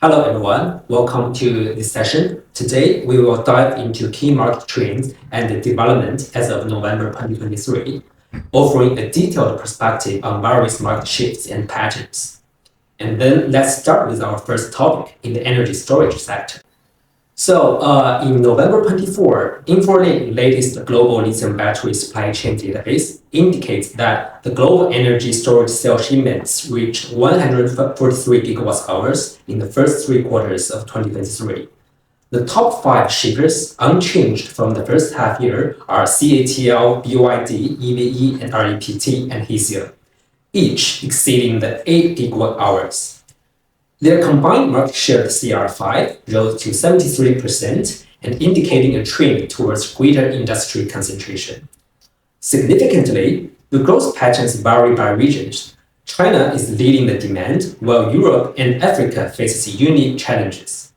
Hello everyone, welcome to this session. Today we will dive into key market trends and the development as of November 2023, offering a detailed perspective on various market shifts and patterns. And then let's start with our first topic in the energy storage sector. In November 24, InfoLink latest global lithium battery supply chain database indicates that the global energy storage cell shipments reached 143 gigawatt hours in the first three quarters of 2023. The top five shippers, unchanged from the first half year, are CATL, BYD, EVE, and REPT and Hesium, each exceeding the 8 gigawatt hours. Their combined market share of CR5 rose to 73% and indicating a trend towards greater industry concentration. Significantly, the growth patterns vary by regions. China is leading the demand, while Europe and Africa faces unique challenges.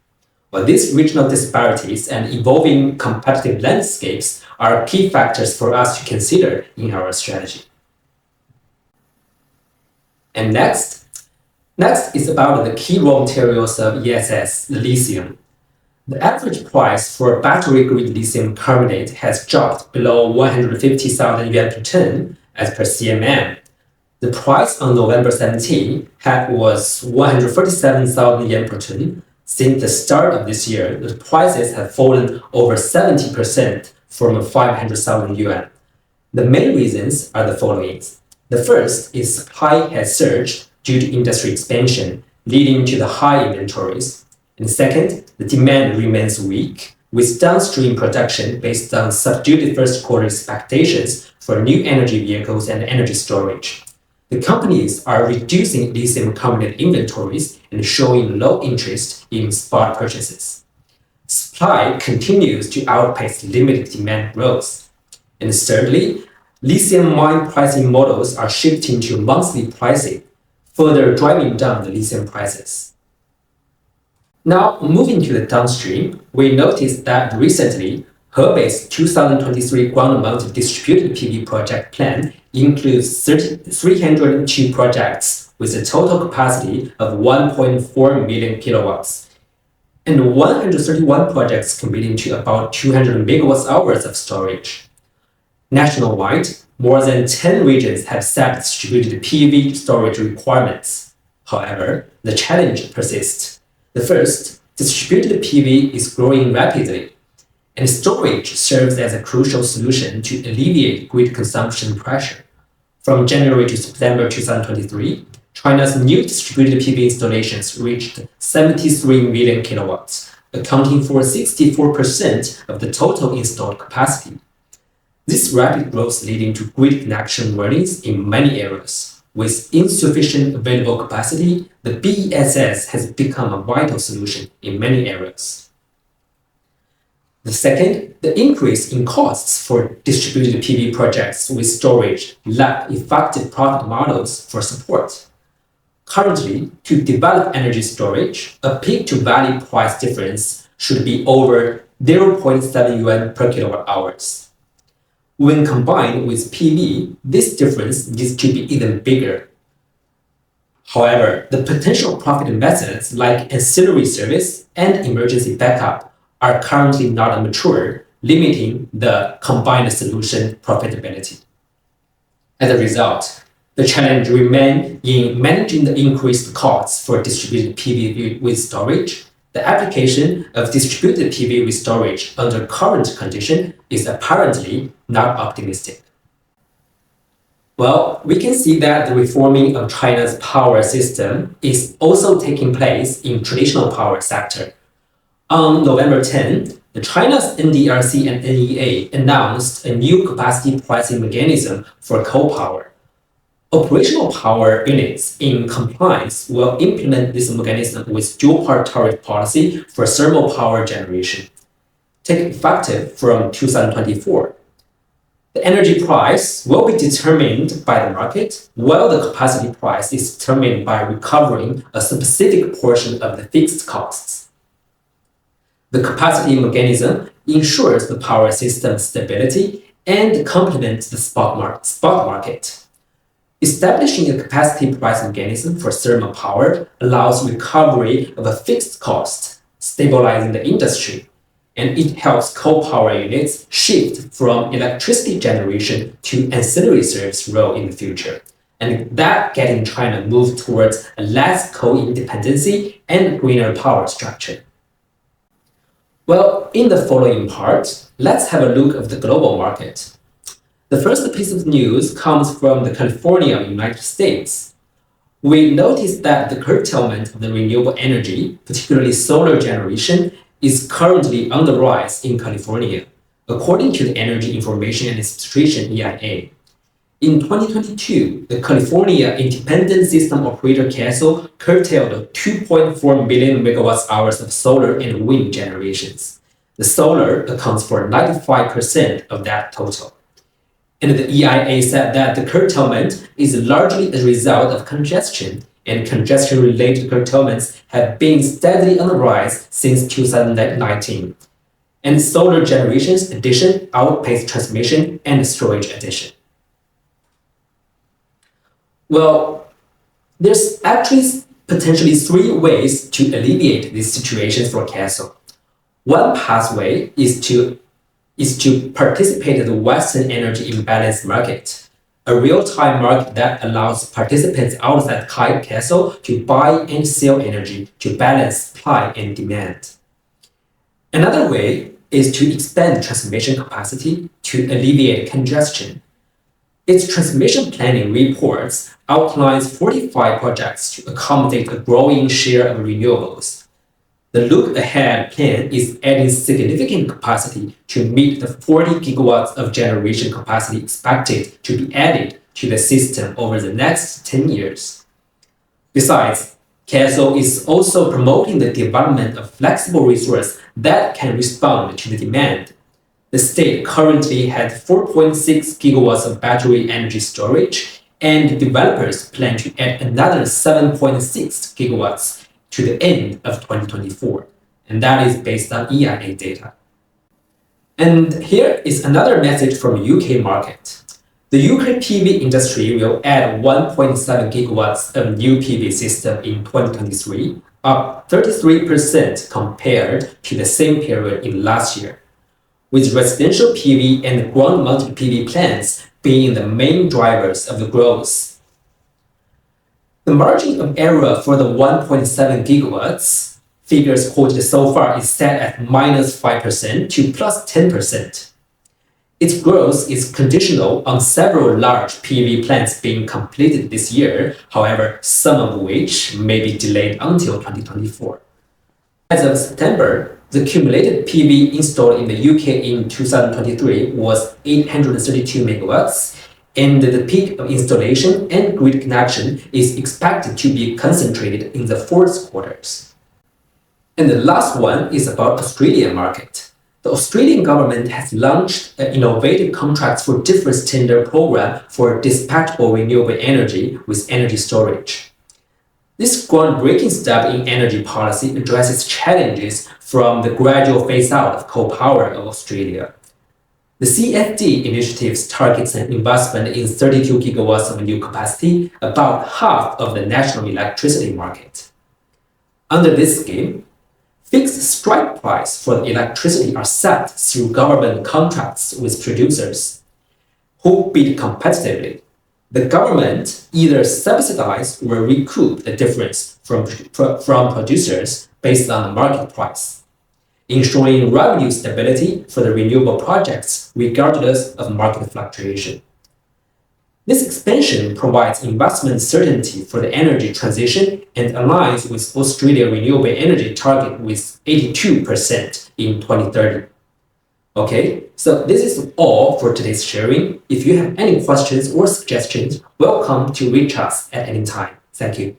While these regional disparities and evolving competitive landscapes are key factors for us to consider in our strategy. And Next is about the key raw materials of ESS, the lithium. The average price for battery-grade lithium carbonate has dropped below 150,000 yuan per ton as per CMM. The price on November 17 was 147,000 yuan per ton. Since the start of this year, the prices have fallen over 70% from 500,000 yuan. The main reasons are the following. The first is supply has surged due to industry expansion, leading to the high inventories. And second, the demand remains weak, with downstream production based on subdued first quarter expectations for new energy vehicles and energy storage. The companies are reducing lithium carbonate inventories and showing low interest in spot purchases. Supply continues to outpace limited demand growth. And thirdly, lithium mine pricing models are shifting to monthly pricing, further driving down the lithium prices. Now, moving to the downstream, we noticed that recently, Hebei's 2023 ground-mounted distributed PV project plan includes 302 projects with a total capacity of 1.4 million kilowatts, and 131 projects committing to about 200 megawatt hours of storage. Nationwide, more than 10 regions have set distributed PV storage requirements. However, the challenge persists. The first, distributed PV is growing rapidly, and storage serves as a crucial solution to alleviate grid consumption pressure. From January to September 2023, China's new distributed PV installations reached 73 million kilowatts, accounting for 64% of the total installed capacity. This rapid growth leading to grid connection warnings in many areas. With insufficient available capacity, the BESS has become a vital solution in many areas. The second, the increase in costs for distributed PV projects with storage lack effective profit models for support. Currently, to develop energy storage, a peak-to-valley price difference should be over 0.7 yuan per kilowatt hours. When combined with PV, this difference needs to be even bigger. However, the potential profit methods like ancillary service and emergency backup are currently not mature, limiting the combined solution profitability. As a result, the challenge remains in managing the increased costs for distributed PV with storage. The application of distributed PV with storage under current condition is apparently not optimistic. Well, we can see that the reforming of China's power system is also taking place in traditional power sector. On November 10, China's NDRC and NEA announced a new capacity pricing mechanism for coal power. Operational power units in compliance will implement this mechanism with dual-part tariff policy for thermal power generation, take effective from 2024. The energy price will be determined by the market, while the capacity price is determined by recovering a specific portion of the fixed costs. The capacity mechanism ensures the power system stability and complements the spot market. Establishing a capacity price mechanism for thermal power allows recovery of a fixed cost, stabilizing the industry, and it helps coal power units shift from electricity generation to ancillary service role in the future. And that getting China move towards a less coal independency and greener power structure. Well, in the following part, let's have a look at the global market. The first piece of news comes from the California, United States. We noticed that the curtailment of the renewable energy, particularly solar generation, is currently on the rise in California, according to the Energy Information Administration (EIA). In 2022, the California Independent System Operator CAISO curtailed 2.4 million megawatt-hours of solar and wind generations. The solar accounts for 95% of that total. And the EIA said that the curtailment is largely a result of congestion, and congestion-related curtailments have been steadily on the rise since 2019. And solar generation's addition outpaced transmission and storage addition. Well, there's actually potentially three ways to alleviate this situation for CAISO. One pathway is to participate in the Western energy imbalance market, a real-time market that allows participants outside CAISO to buy and sell energy to balance supply and demand. Another way is to expand transmission capacity to alleviate congestion. Its transmission planning reports outlines 45 projects to accommodate a growing share of renewables. The look-ahead plan is adding significant capacity to meet the 40 gigawatts of generation capacity expected to be added to the system over the next 10 years. Besides, CAISO is also promoting the development of flexible resources that can respond to the demand. The state currently has 4.6 gigawatts of battery energy storage, and developers plan to add another 7.6 gigawatts to the end of 2024, and that is based on EIA data. And here is another message from UK market. The UK PV industry will add 1.7 gigawatts of new PV system in 2023, up 33% compared to the same period in last year, with residential PV and ground-mounted PV plants being the main drivers of the growth. The margin of error for the 1.7 gigawatts figures quoted so far is set at minus 5% to plus 10%. Its growth is conditional on several large PV plants being completed this year, however, some of which may be delayed until 2024. As of September, the cumulated PV installed in the UK in 2023 was 832 megawatts, and the peak of installation and grid connection is expected to be concentrated in the fourth quarters. And the last one is about Australian market. The Australian government has launched an innovative contracts for difference tender program for dispatchable renewable energy with energy storage. This groundbreaking step in energy policy addresses challenges from the gradual phase-out of coal power of Australia. The CFD initiative targets an investment in 32 gigawatts of new capacity, about half of the national electricity market. Under this scheme, fixed strike price for electricity are set through government contracts with producers who bid competitively. The government either subsidize or recoup the difference from producers based on the market price, ensuring revenue stability for the renewable projects regardless of market fluctuation. This expansion provides investment certainty for the energy transition and aligns with Australia's renewable energy target with 82% in 2030. Okay, so this is all for today's sharing. If you have any questions or suggestions, welcome to reach us at any time. Thank you.